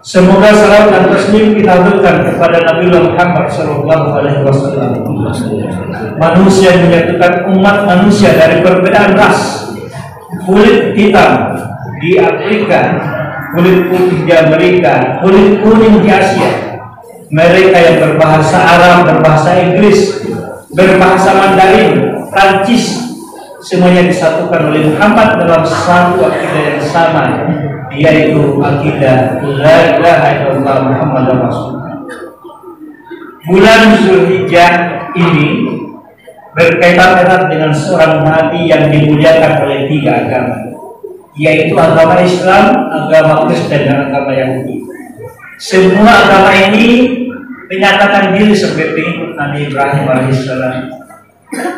Semoga salam dan taslim kita haturkan kepada Nabi Muhammad SAW, manusia yang menyatukan umat manusia dari perbedaan ras, kulit hitam di Afrika, kulit putih di Amerika, kulit kuning di Asia, mereka yang berbahasa Arab, berbahasa Inggris, berbahasa Mandarin, Prancis, semuanya disatukan oleh Muhammad dalam satu akidah yang sama, yaitu akidah la ilaha illallah Muhammadur Rasulullah. Bulan Zulhijjah ini berkaitan erat dengan seorang nabi yang dimuliakan oleh tiga agama, yaitu agama Islam, agama Kristen, dan agama Yahudi. Semua agama ini menyatakan diri seperti Nabi Ibrahim alaihissalam.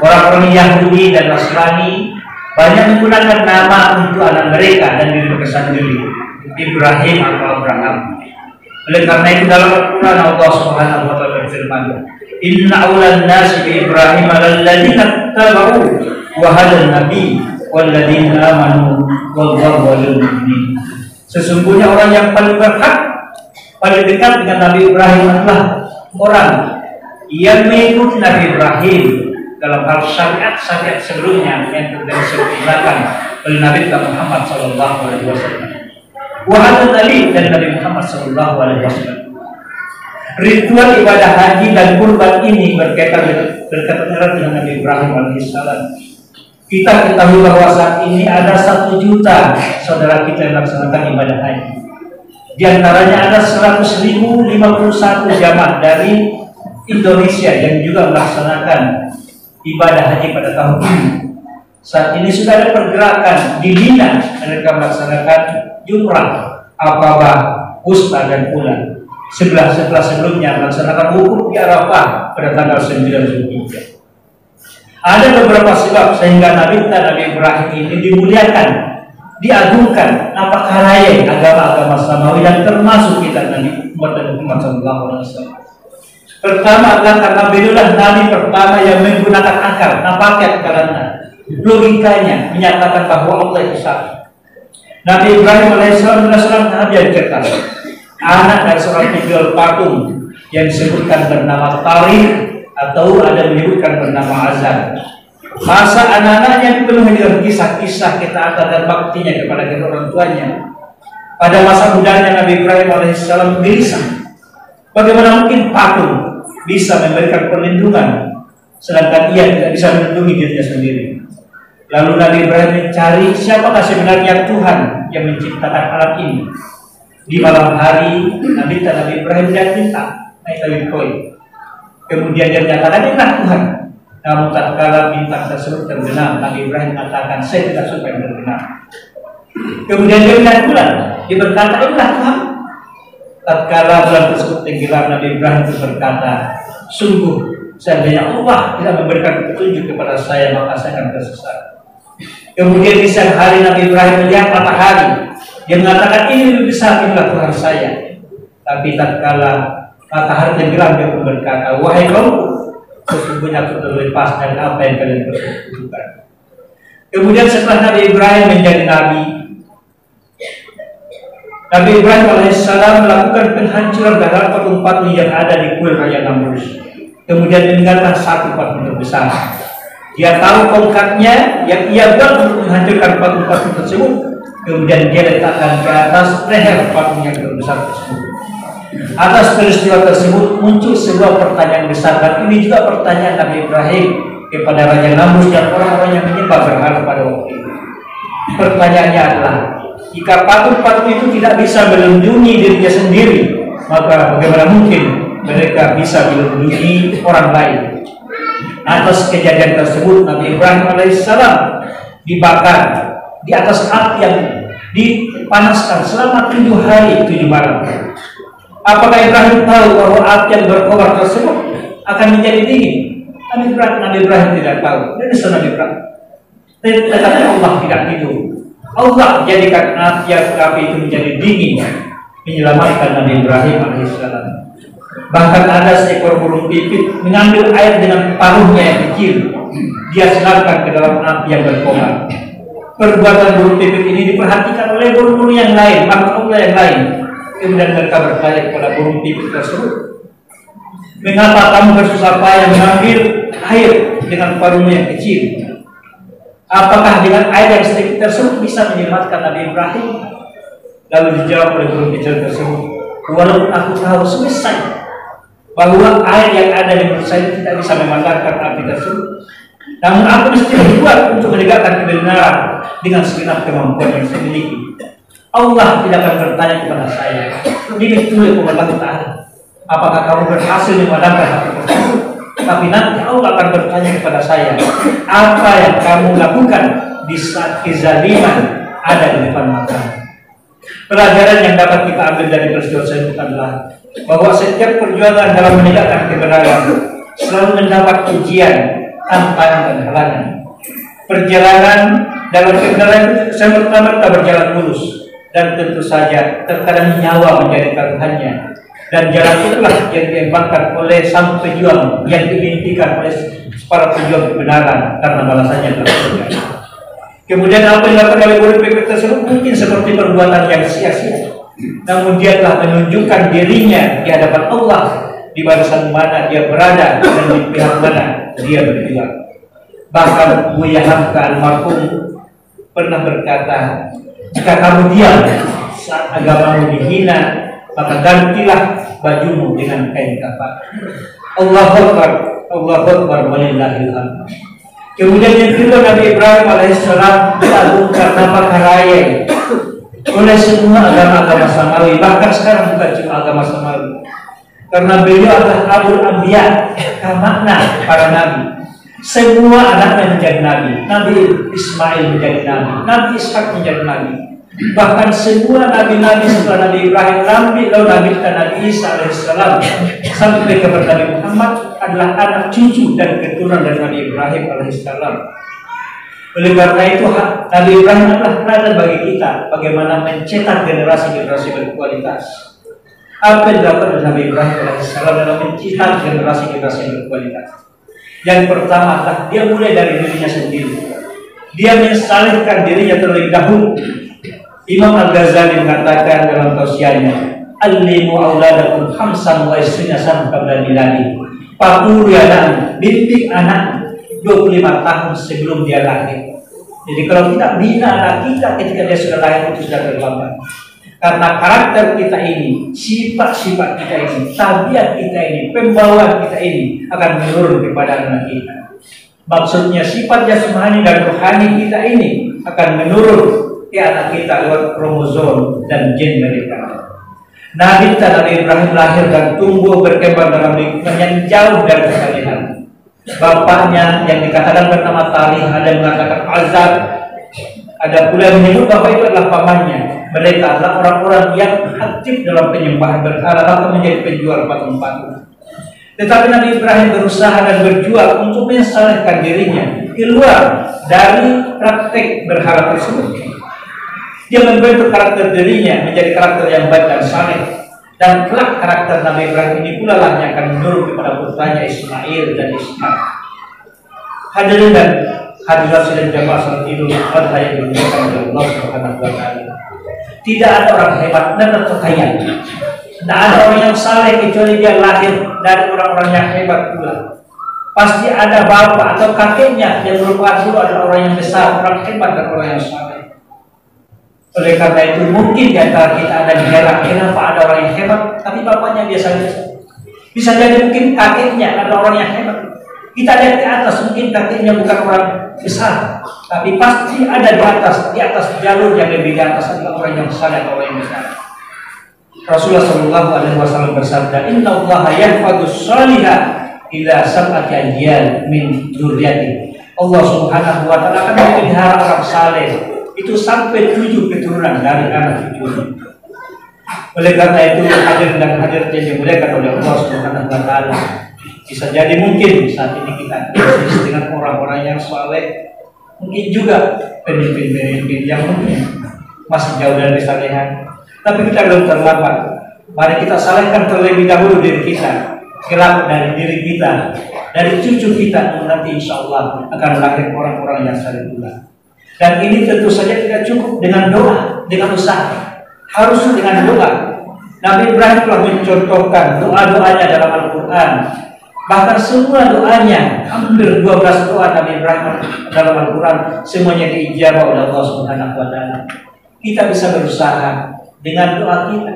Orang-orang Yahudi dan Nasrani banyak menggunakan nama untuk anak mereka dan diri mereka sendiri, Ibrahim atau Abraham. Oleh karena itu dalam Al-Quran Allah Subhanahu wa taala berfirman, "Inna awlan nasi bi Ibrahim alladzina tabau wa hadan nabi walladzina amanu wallahu waliyul mu'minin." Sesungguhnya orang yang paling berhak, paling dekat dengan Nabi Ibrahim adalah orang yang mengikuti Nabi Ibrahim dalam hal syariat sebelumnya yang telah disempurnakan oleh Nabi Muhammad SAW. Wahai Ali dan Nabi Muhammad SAW. Ritual ibadah haji dan kurban ini berkaitan erat dengan Nabi Ibrahim alaihissalam. Kita ketahui bahwa saat ini ada 1 juta saudara kita yang melaksanakan ibadah haji. Di antaranya ada 100.051 jamaah dari Indonesia yang juga melaksanakan ibadah haji pada tahun ini. Saat ini sudah ada pergerakan di Mina, mereka melaksanakan Jumrah, Aqabah, Wusta dan Ula. Setelah sebelumnya melaksanakan wukuf di Arafah pada tanggal 9 Zulhijjah. Ada beberapa sebab sehingga Nabi Ibrahim ini dimuliakan, diagungkan, apakah lain agama-agama samawi dan termasuk kita Nabi Muhammad SAW. Pertama adalah karena beliaulah Nabi pertama yang menggunakan akal, nafakat karena logikanya menyatakan bahwa Allah itu satu. Nabi Ibrahim alaihissalam adalah seorang nabi yang cerdas, anak dari seorang penjual patung yang disebutkan bernama Tarikh atau ada menyebutkan bernama Azan. Masa anak-anaknya dipenuhi dengan kisah-kisah ketaatan dan baktinya kepada kedua orang tuanya. Pada masa mudanya Nabi Ibrahim alaihissalam gelisah, bagaimana mungkin patung bisa memberikan perlindungan sedangkan ia tidak bisa melindungi dirinya sendiri. Lalu Nabi Ibrahim mencari siapakah sebenarnya Tuhan yang menciptakan alat ini. Di malam hari Nabi Ibrahim dia minta naik dari koi. Kemudian dia menyatakan inilah Tuhan. Namun tatkala bintang tersebut terbenam, Nabi Ibrahim mengatakan saya tidak suka yang terbenam. Kemudian dia melihat bulan, dia berkata inilah Tuhan. Tatkala bulan tersebut tenggelam, Nabi Ibrahim berkata, sungguh seandainya Allah tidak memberikan petunjuk kepada saya, maka saya akan tersesat. Kemudian di siang hari Nabi Ibrahim melihat matahari, dia mengatakan ini lebih besar, inilah Tuhan saya. Tapi tatkala matahari tenggelam, dia pun berkata, wahai kaumku, sesungguhnya aku terlepas dari apa yang kalian persekutukan. Kemudian setelah Nabi Ibrahim menjadi nabi, Nabi Ibrahim alaihissalam melakukan penghancuran terhadap patung-patung yang ada di kuil Raya Namrus. Kemudian meninggalkan satu patung terbesar. Dia tahu tongkatnya yang ia buat untuk menghancurkan patung-patung tersebut. Kemudian dia letakkan ke atas leher patung yang terbesar tersebut. Atas peristiwa tersebut muncul sebuah pertanyaan besar, dan ini juga pertanyaan Nabi Ibrahim kepada Raja Namrus dan orang-orang yang menyembah berhala pada waktu itu. Pertanyaannya adalah, jika patung-patung itu tidak bisa melindungi dirinya sendiri, maka bagaimana mungkin mereka bisa melindungi orang lain? Atas kejadian tersebut Nabi Ibrahim alaihissalam dibakar di atas api yang dipanaskan selama 7 hari 7 malam. Apakah Ibrahim tahu bahwa api yang berkobar tersebut akan menjadi dingin? Nabi Ibrahim tidak tahu. Ini Nabi Ibrahim. Tetapi Allah tidak tidur. Allah jadikan api itu menjadi dingin, menyelamatkan Nabi Ibrahim alaihissalam. Bahkan ada seekor burung pipit mengambil air dengan paruhnya yang kecil, dia selarkan ke dalam api yang berkobar. Perbuatan burung pipit ini diperhatikan oleh burung-burung yang lain, makhluk Allah yang lain. Kemudian mereka bertanya kepada burung pipit tersebut, mengapa kamu bersusah payah mengambil air dengan paruhmu yang kecil? Apakah dengan air yang sedikit tersebut bisa menyelamatkan Nabi Ibrahim? Lalu dijawab oleh burung kecil tersebut, walaupun aku tahu selesai bahwa air yang ada di mulut saya tidak bisa memadamkan api tersebut, namun aku mesti berbuat untuk menegakkan kebenaran dengan segenap kemampuan yang saya miliki. Allah tidak akan bertanya kepada saya, demikian Allah Ta'ala, apakah kamu berhasil memadamkan api tersebut? Tapi nanti Allah akan bertanya kepada saya, apa yang kamu lakukan di saat kezaliman ada di depan mata. Pelajaran yang dapat kita ambil dari peristiwa tersebut adalah bahwa setiap perjuangan dalam menegakkan kebenaran selalu mendapat ujian, tantangan dan halangan. Perjalanan dalam kebenaran itu serta-merta berjalan mulus, dan tentu saja terkadang nyawa menjadi taruhannya. Dan jalan itulah yang diembangkan oleh sang pejuang yang dimimpikan oleh para pejuang kebenaran karena balasannya tersurga. Kemudian apa yang dilakukan oleh murid pipit tersebut mungkin seperti perbuatan yang sia-sia, namun dia telah menunjukkan dirinya di hadapan Allah, di barisan mana dia berada dan di pihak mana dia berjuang. Bahkan Buya Hamka almarhum pernah berkata, jika kamu diam saat agamamu dihina, maka gantilah bajumu dengan kain kafan. Allahu Akbar, Allahu Akbar, walillahil hamd. Kemudian yang kedua, Nabi Ibrahim alaihissalam diagungkan nama karaya oleh semua agama-agama samawi, bahkan sekarang bukan cuma agama samawi, karena beliau adalah Abul Anbiya, makna para nabi. Semua anaknya menjadi nabi. Nabi Ismail menjadi nabi, Nabi Ishak menjadi nabi. Bahkan semua nabi-nabi setelah Nabi Ibrahim, Nabi Isa alaihissalam sampai kepada Nabi Muhammad adalah anak cucu dan keturunan dari Nabi Ibrahim alaihissalam. Oleh karena itu Nabi Ibrahim adalah teladan bagi kita bagaimana mencetak generasi-generasi berkualitas. Apa yang dilakukan oleh Nabi Ibrahim alaihissalam dalam mencetak generasi-generasi berkualitas? Yang pertama adalah dia mulai dari dirinya sendiri. Dia mensalihkan dirinya terlebih dahulu. Imam Al-Ghazali mengatakan dalam tausiahnya, "Allimu auladakum khamsan wa isrina sana qabla miladi." Pakuru anak, bimbing anak 25 tahun sebelum dia lahir. Jadi kalau kita bina anak kita ketika dia sudah lahir itu sudah terlambat. Karena karakter kita ini, sifat-sifat kita ini, tabiat kita ini, pembawaan kita ini akan menurun kepada anak kita. Maksudnya sifat jasmani dan rohani kita ini akan menurun ke anak kita lewat kromosom dan gen mereka. Nabi Ibrahim lahir dan tumbuh berkembang dalam lingkungan yang jauh dari kesalihan. Bapaknya yang dikatakan bernama Talih, ada yang mengatakan Azab, ada pula yang menyebut bapak itu adalah pamannya. Mereka adalah orang-orang yang aktif dalam penyembahan berhala, bahkan menjadi penjual patung-patung. Tetapi Nabi Ibrahim berusaha dan berjuang untuk mensalihkan dirinya keluar dari praktek berhala tersebut. Dia membentuk karakter dirinya menjadi karakter yang baik dan saleh. Dan kelak karakter Nabi Ibrahim ini pula lah yang akan menurun kepada putranya Ismail dan Ishak. Hadirin dan hadirat sidang jamaah salat Idul Adha yang dimuliakan oleh Allah Subhanahu wa taala. Tidak ada orang hebat dan terkaya. Tidak ada orang yang saleh kecuali dia lahir dari orang-orang yang hebat pula. Pasti ada bapak atau kakeknya yang merupakan dulu adalah orang yang besar, orang hebat dan orang yang saleh. Oleh karena itu mungkin di antara kita ada yang heran, kenapa ada orang yang hebat tapi bapaknya biasa-biasa. Bisa jadi mungkin kakeknya adalah orang yang hebat. Kita lihat di atas, mungkin kakeknya bukan orang besar, tapi pasti ada di atas jalur yang lebih di atas adalah orang yang besar atau orang yang besar. Rasulullah SAW bersabda, Inna Allah yahfadus salihah ila sab'ati ajyal min dzurriyyati. Allah Subhanahu wa taala akan memelihara orang saleh itu sampai 7 keturunan dari anak cucunya. Oleh karena itu hadir dan hadir yang dimuliakan oleh Allah Subhanahu wa taala. Bisa jadi mungkin saat ini kita bisnis dengan orang-orang yang saleh, mungkin juga pemimpin-pemimpin yang mungkin masih jauh dari kesalehan. Tapi kita belum terlambat. Mari kita salehkan terlebih dahulu diri kita. Kelak dari diri kita, dari cucu kita, nanti insya Allah akan lahir orang-orang yang saleh pula. Dan ini tentu saja tidak cukup dengan doa, dengan usaha. Harus dengan doa. Nabi Ibrahim telah mencontohkan doa-doanya dalam Al-Quran. Bahkan semua doanya, hampir 12 doa Nabi Ibrahim dalam Al-Quran, semuanya diijabah oleh Allah Subhanahu wa Ta'ala. Kita bisa berusaha dengan doa kita.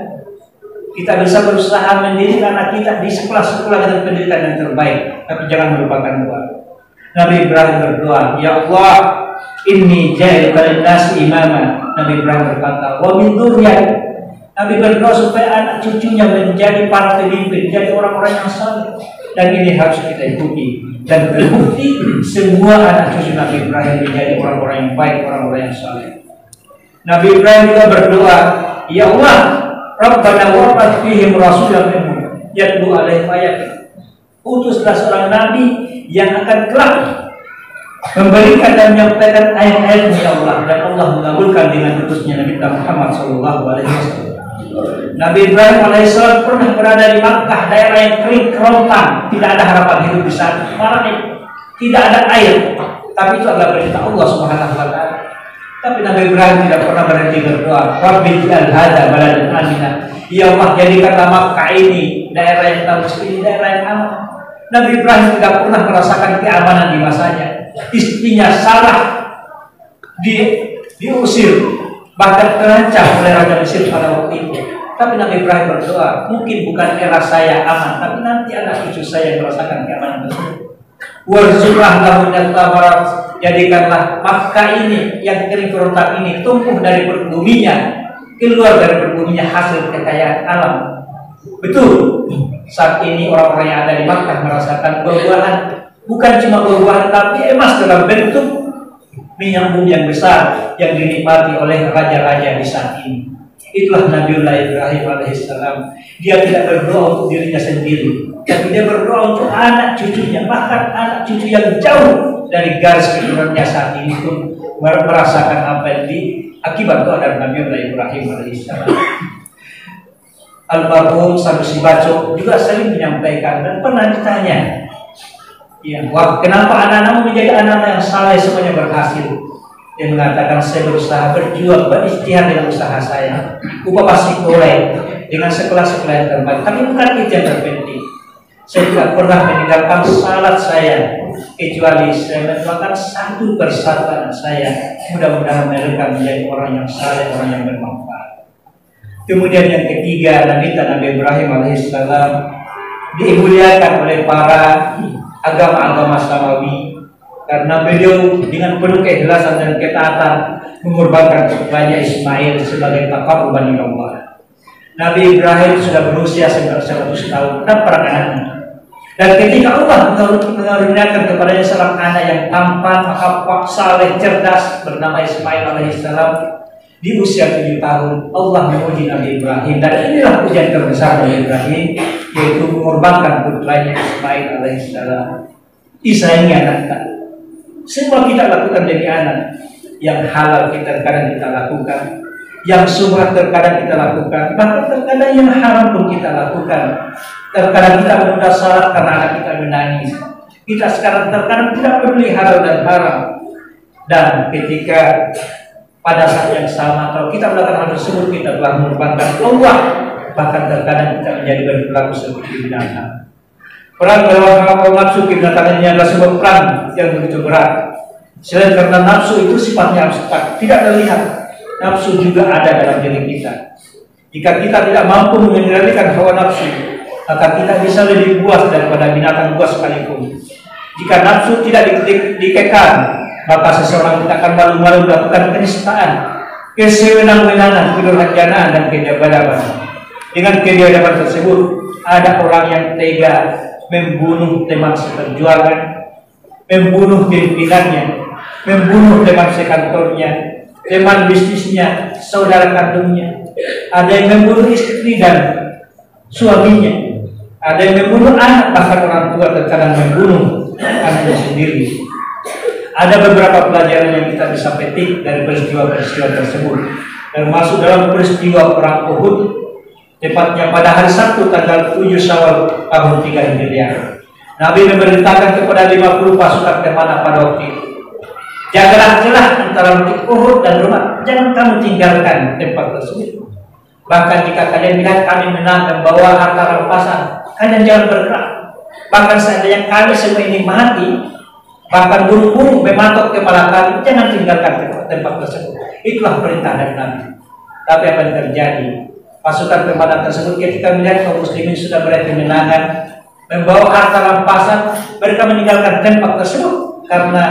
Kita bisa berusaha mendidik anak kita di sekolah-sekolah dengan pendidikan yang terbaik, tapi jangan melupakan doa. Nabi Ibrahim berdoa, "Ya Allah, inni ja'iluka lin-nasi imama." Nabi Ibrahim berkata, "Wa min dzurriyyati." Nabi berdoa supaya anak cucunya menjadi para pemimpin, menjadi orang-orang yang saleh. Dan ini harus kita ikuti. Dan terbukti semua anak cucu Nabi Ibrahim menjadi orang-orang yang baik, orang-orang yang saleh. Nabi Ibrahim juga berdoa, "Ya Allah, Rabbana wa'b'ath fihim rasulan minhum yatlu 'alaihim ayatik." Utuslah seorang nabi yang akan kelak memberikan dan menyampaikan ayat-ayat-Mu ya Allah, dan Allah mengabulkan dengan utusnya Nabi Muhammad SAW. Nabi Ibrahim alaihissalam pernah berada di Makkah, daerah yang kering kerontang, tidak ada harapan hidup di sana, malah tidak ada air. Tapi itu adalah perintah Allah Subhanahu wa Ta'ala. Tapi Nabi Ibrahim tidak pernah berhenti berdoa, "Rabbi ij'al hadza baladan aminah." Ya Allah, jadikanlah Makkah ini daerah yang tangguh, ini daerah yang aman. Nabi Ibrahim tidak pernah merasakan keamanan di masanya. Istrinya Sarah diusir, bahkan terancam oleh Raja Mesir pada waktu itu. Tapi Nabi Ibrahim berdoa, mungkin bukan era saya aman, tapi nanti anak cucu saya merasakan keamanan tersebut. Warzuqlah lahum minat thamarat, jadikanlah Makkah ini yang kering kerontang ini tumbuh dari perbuminya, keluar dari perbuminya hasil kekayaan alam. Betul, saat ini orang-orang yang ada di Makkah merasakan buah-buahan, bukan cuma buah-buahan, tapi emas dalam bentuk minyak bumi yang besar yang dinikmati oleh raja-raja di saat ini. Itulah Nabiullah Ibrahim alaihissalam. Dia tidak berdoa untuk dirinya sendiri, tapi dia berdoa untuk anak cucunya, bahkan anak cucu yang jauh dari garis keturunannya saat ini pun merasakan apa yang akibat doa dari Nabiullah Ibrahim alaihissalam. Almarhum Sanusi Baco juga sering menyampaikan dan pernah ditanya, ya, kenapa anak-anakmu menjadi anak-anak yang saleh semuanya berhasil? Dia mengatakan, saya berusaha berjuang, berikhtiar dengan usaha saya. Upah pasti boleh dengan sekolah-sekolah yang terbaik. Tapi bukan itu yang terpenting. Saya tidak pernah meninggalkan salat saya, kecuali saya mendoakan satu persatu anak saya. Mudah-mudahan mereka menjadi orang yang saleh, orang yang bermanfaat. Kemudian yang ketiga, Nabi Ibrahim alaihissalam dimuliakan oleh para agama-agama Samawi karena beliau dengan penuh keikhlasan dan ketaatan mengorbankan putranya Ismail sebagai taqarruban ila Allah. Nabi Ibrahim sudah berusia 100 tahun dan perang anaknya. Dan ketika Allah mengaruniakan kepadanya seorang anak yang tampan, akhlak saleh, cerdas bernama Ismail alaihissalam di usia 7 tahun, Allah menguji Nabi Ibrahim, dan inilah ujian terbesar Nabi Ibrahim, yaitu mengorbankan putranya Ismail alaihissalam. Isa ini anak kita. Semua kita lakukan demi anak. Yang halal terkadang kita lakukan, yang sunnah terkadang kita lakukan, bahkan terkadang yang haram pun kita lakukan. Terkadang kita menunda salat karena anak kita menangis. Kita sekarang terkadang tidak peduli halal dan haram. Dan ketika pada saat yang sama, kalau kita melakukan hal tersebut, kita telah mengorbankan Allah. Bahkan terkadang kita menjadi berperilaku seperti binatang. Perang melawan hawa nafsu kebinatangan ini adalah sebuah perang yang begitu berat. Selain karena nafsu itu sifatnya abstrak, tidak terlihat. Nafsu juga ada dalam diri kita. Jika kita tidak mampu mengendalikan hawa nafsu, maka kita bisa lebih buas daripada binatang buas sekalipun. Jika nafsu tidak dikekang, maka seseorang tidak akan malu-malu melakukan penistaan, kesewenang-wenangan, kedurhakanaan, dan kejabalan. Dengan kebiadaban tersebut, ada orang yang tega membunuh teman seperjuangan, membunuh pimpinannya, membunuh teman sekantornya, teman bisnisnya, saudara kandungnya. Ada yang membunuh istri dan suaminya, ada yang membunuh anak, bahkan orang tua terkadang membunuh anaknya sendiri. Ada beberapa pelajaran yang kita bisa petik dari peristiwa-peristiwa tersebut, termasuk dalam peristiwa perang Uhud, tepatnya pada hari Sabtu tanggal 7 Syawal tahun 3 Hijriah. Nabi memerintahkan kepada 50 pasukan kemana pada waktu itu, jagalah celah antara Bukit Uhud dan rumah, jangan kamu tinggalkan tempat tersebut. Bahkan jika kalian lihat kami menang membawa harta rampasan, kalian jangan bergerak. Bahkan seandainya kami semua ini mati, bahkan burung-burung mematok kepala kami, jangan tinggalkan tempat tersebut. Itulah perintah dari Nabi. Tapi apa yang terjadi? Pasukan pemanah tersebut ketika melihat kaum muslimin sudah meraih kemenangan, membawa harta rampasan, mereka meninggalkan tempat tersebut karena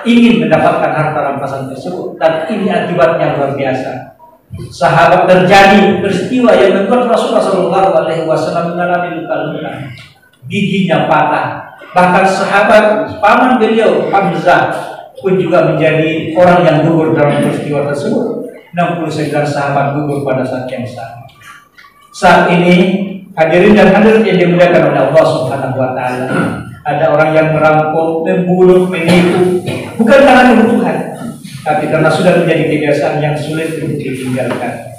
ingin mendapatkan harta rampasan tersebut. Dan ini akibatnya luar biasa. Sahabat terjadi peristiwa yang membuat Rasulullah SAW mengalami luka-luka, giginya patah. Bahkan sahabat paman beliau Hamzah pun juga menjadi orang yang gugur dalam peristiwa tersebut. 69 sahabat gugur pada saat yang sama. Saat ini hadirin dan hadirat yang dimuliakan oleh Allah Subhanahu wa taala, ada orang yang merampok, membunuh, menipu, bukan karena kebutuhan, tapi karena sudah menjadi kebiasaan yang sulit untuk ditinggalkan.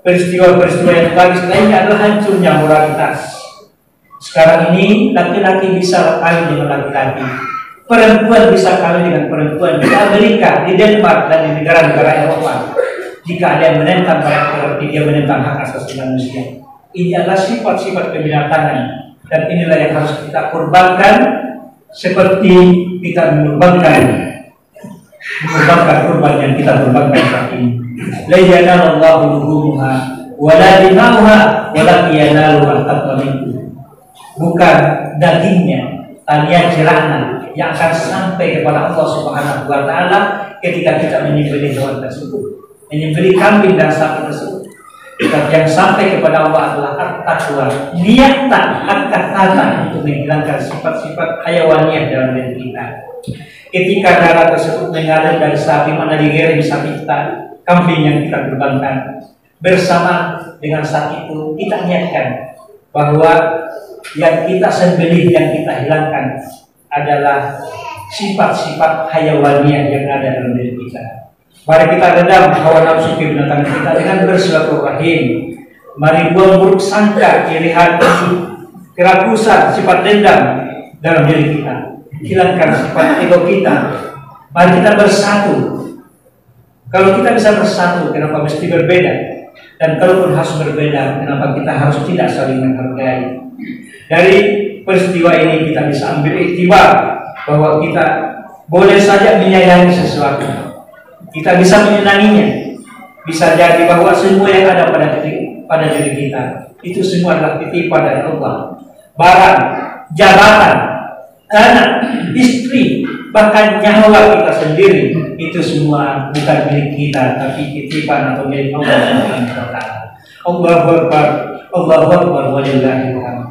Peristiwa-peristiwa yang tragis lainnya adalah hancurnya moralitas. Sekarang ini laki-laki bisa kawin dengan laki-laki, perempuan bisa kawin dengan perempuan. Di Amerika, di Denmark, dan di negara-negara Eropa, jika ada yang menentang berarti dia menentang hak asasi manusia. Ini adalah sifat-sifat kebinatangan, dan inilah yang harus kita korbankan, seperti kita mengorbankan korban yang kita korbankan saat ini. La yanalullahu luhumuha wala dimauha walakin yanaluhu taqwa minkum. Bukan dagingnya, talian jerahnya yang akan sampai kepada Allah Subhanahu wa taala ketika kita menyembelih hewan tersebut, menyembelih kambing dan sapi tersebut. Tapi yang sampai kepada Allah adalah at-taqwa, niatan, kata untuk menghilangkan sifat-sifat hayawaniah dalam diri kita. Ketika darah tersebut mengalir dari sapi, mana digiring sapi kita, kambing yang kita kurbankan, bersama dengan saat itu kita niatkan bahwa yang kita sembelih, yang kita hilangkan adalah sifat-sifat hayawaniah yang ada dalam diri kita. Mari kita redam hawa nafsu kebinatang kita dengan bersilaturahim. Mari buang buruk sangka, iri hati, kerakusan, sifat dendam dalam diri kita. Hilangkan sifat ego kita. Mari kita bersatu. Kalau kita bisa bersatu, kenapa mesti berbeda? Dan kalaupun harus berbeda, kenapa kita harus tidak saling menghargai? Dari peristiwa ini kita bisa ambil iktibar bahwa kita boleh saja menyayangi sesuatu, kita bisa menyenanginya. Bisa jadi bahwa semua yang ada pada diri kita itu semua adalah titipan dari Allah. Barang, jabatan, anak, istri, bahkan nyawa kita sendiri, itu semua bukan milik kita, tapi titipan atau milik Allah Subhanahu wa taala. Allahu Akbar, Allahu Akbar, walillahil hamd.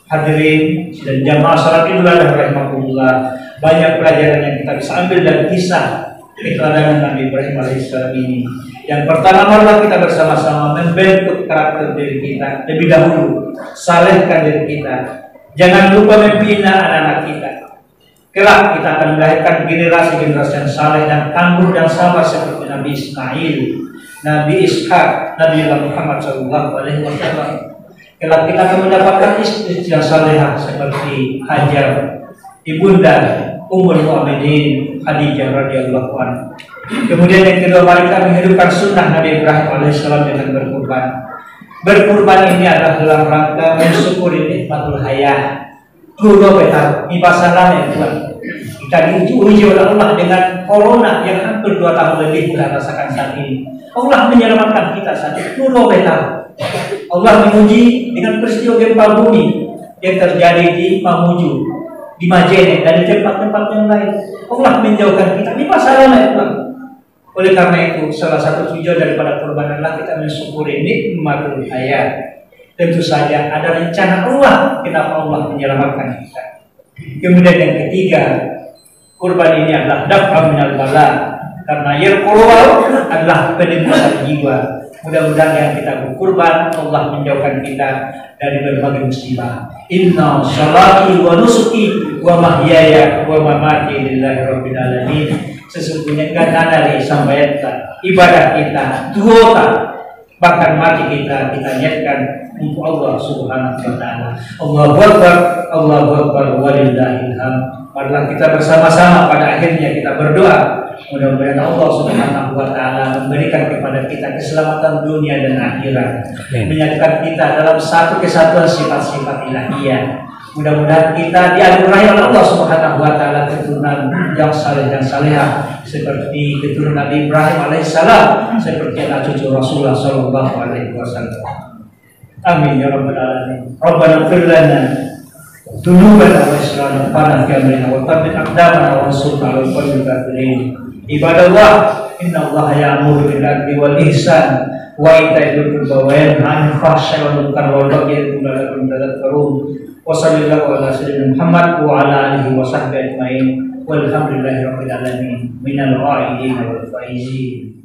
Hadirin dan jamaah salat Idul Adha rahimakumullah, banyak pelajaran yang kita bisa ambil dari kisah keteladanan Nabi Ibrahim alaihissalam ini. Yang pertama, marilah kita bersama-sama membentuk karakter diri kita lebih dahulu, salehkan diri kita. Jangan lupa membina anak-anak kita. Kelak kita akan melahirkan generasi-generasi yang saleh dan tangguh dan sabar seperti Nabi Ismail, Nabi Ishak, Nabi Muhammad SAW. Kelak kita akan mendapatkan istri yang salehah seperti Hajar, ibunda Ummul Mukminin Khadijah radhiyallahu anha. Kemudian yang kedua, mari kita menghidupkan sunnah Nabi Ibrahim alaihissalam dengan berkurban. Berkurban ini adalah dalam rangka mensyukuri nikmatul hayah. Dulu betar di pasaran yang Tuhan. Kita diuji oleh Allah dengan corona yang hampir 2 tahun lebih kita rasakan saat ini. Allah menyelamatkan kita saat itu. Dulu betar. Allah menguji dengan peristiwa gempa bumi yang terjadi di Mamuju, di Majene, dan di tempat-tempat yang lain. Allah menjauhkan kita di pasaran yang Tuhan. Oleh karena itu, salah satu tujuan daripada kurban adalah kita mensyukuri nikmatul hayat. Tentu saja ada rencana Allah kenapa Allah menyelamatkan kita. Kemudian yang ketiga, kurban ini adalah daf'an minal bala, karena yarqulwal adalah penebusan jiwa. Mudah-mudahan yang kita berkurban Allah menjauhkan kita dari berbagai musibah. Inna sholati wa nusuki wa mahyaya wa mamati lillahi rabbil alamin. Sesungguhnya gana dari sambayata ibadah kita, duota Bahkan mati kita niatkan untuk Allah Subhanahu wa taala. Allahu Akbar, Allahu Akbar, walillahil hamd. Marilah kita bersama-sama pada akhirnya kita berdoa, mudah-mudahan Allah Subhanahu wa taala memberikan kepada kita keselamatan dunia dan akhirat, menyatukan kita dalam satu kesatuan sifat-sifat ilahiyah. Mudah-mudahan kita dianugerahi oleh Allah Subhanahu wa taala keturunan yang saleh dan salehah seperti keturunan Nabi Ibrahim alaihissalam, seperti anak cucu Rasulullah sallallahu alaihi wasallam. Amin ya rabbal alamin. Rabbana ighfir lana dzunubana wa israfana fi amrina wa thabbit aqdamana wa ansurna 'alal qawmil kafirin. Ibadallah, innallaha ya'muru bil 'adli wal ihsan wa ita'i dzil qurba wa yanha 'anil fahsya'i wal munkari wal baghi ya'idukum la'allakum tadhakkarun. Wa sallallahu ala sayyidina Muhammad wa ala alihi wa sahbihi ajmain. Walhamdulillahi rabbil alamin. Minal ghaibin wal faizin.